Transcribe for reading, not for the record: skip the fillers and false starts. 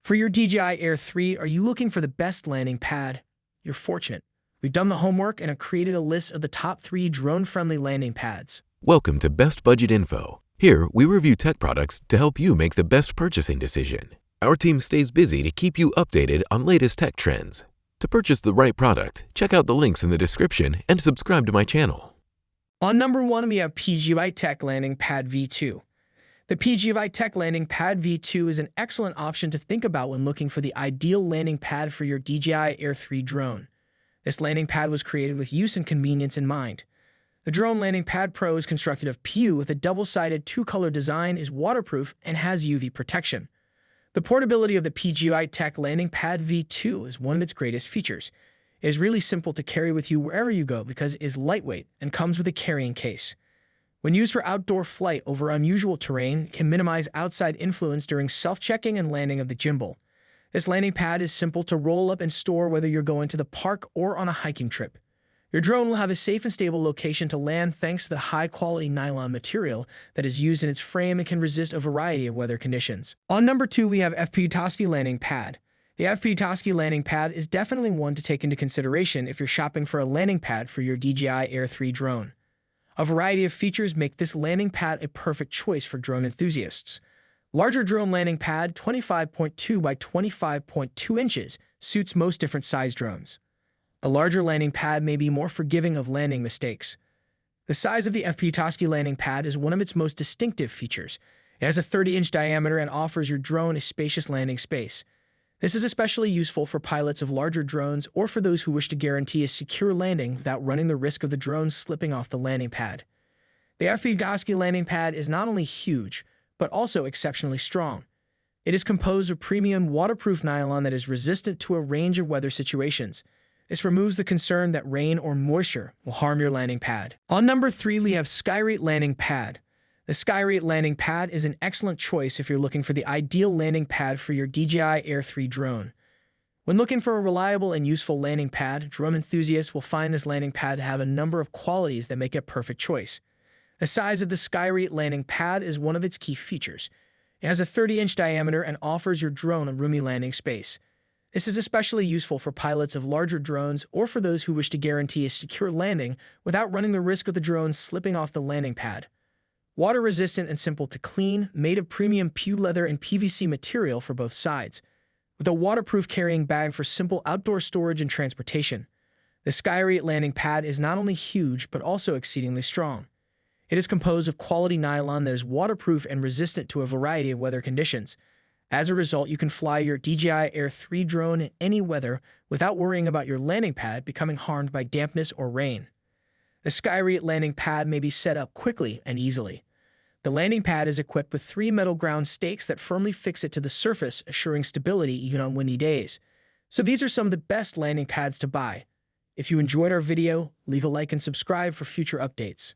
For your DJI Air 3, are you looking for the best landing pad? You're fortunate. We've done the homework and have created a list of the top 3 drone-friendly landing pads. Welcome to Best Budget Info. Here, we review tech products to help you make the best purchasing decision. Our team stays busy to keep you updated on latest tech trends. To purchase the right product, check out the links in the description and subscribe to my channel. On number 1, we have PGI Tech Landing Pad V2. The PGI Tech Landing Pad V2 is an excellent option to think about when looking for the ideal landing pad for your DJI Air 3 drone. This landing pad was created with use and convenience in mind. The Drone Landing Pad Pro is constructed of PU with a double-sided 2-color design, is waterproof, and has UV protection. The portability of the PGI Tech Landing Pad V2 is one of its greatest features. It is really simple to carry with you wherever you go because it is lightweight and comes with a carrying case. When used for outdoor flight over unusual terrain, it can minimize outside influence during self-checking and landing of the gimbal. This landing pad is simple to roll up and store whether you're going to the park or on a hiking trip. Your drone will have a safe and stable location to land thanks to the high-quality nylon material that is used in its frame and can resist a variety of weather conditions. On number 2, we have FPVtosky Landing Pad. The FPVtosky Landing Pad is definitely one to take into consideration if you're shopping for a landing pad for your DJI Air 3 drone. A variety of features make this landing pad a perfect choice for drone enthusiasts. Larger drone landing pad, 25.2 by 25.2 inches, suits most different size drones. A larger landing pad may be more forgiving of landing mistakes. The size of the FPVtosky landing pad is one of its most distinctive features. It has a 30-inch diameter and offers your drone a spacious landing space. This is especially useful for pilots of larger drones or for those who wish to guarantee a secure landing without running the risk of the drone slipping off the landing pad. The FPVtosky landing pad is not only huge, but also exceptionally strong. It is composed of premium waterproof nylon that is resistant to a range of weather situations. This removes the concern that rain or moisture will harm your landing pad. On number 3, we have Skyri Landing Pad. The Skyri Landing Pad is an excellent choice if you're looking for the ideal landing pad for your DJI Air 3 drone. When looking for a reliable and useful landing pad, drone enthusiasts will find this landing pad to have a number of qualities that make it a perfect choice. The size of the Skyri Landing Pad is one of its key features. It has a 30-inch diameter and offers your drone a roomy landing space. This is especially useful for pilots of larger drones or for those who wish to guarantee a secure landing without running the risk of the drone slipping off the landing pad. Water-resistant and simple to clean, made of premium PU leather and PVC material for both sides, with a waterproof carrying bag for simple outdoor storage and transportation. The Skyreat Landing Pad is not only huge, but also exceedingly strong. It is composed of quality nylon that is waterproof and resistant to a variety of weather conditions. As a result, you can fly your DJI Air 3 drone in any weather without worrying about your landing pad becoming harmed by dampness or rain. The Skyreat Landing Pad may be set up quickly and easily. The landing pad is equipped with 3 metal ground stakes that firmly fix it to the surface, assuring stability even on windy days. So these are some of the best landing pads to buy. If you enjoyed our video, leave a like and subscribe for future updates.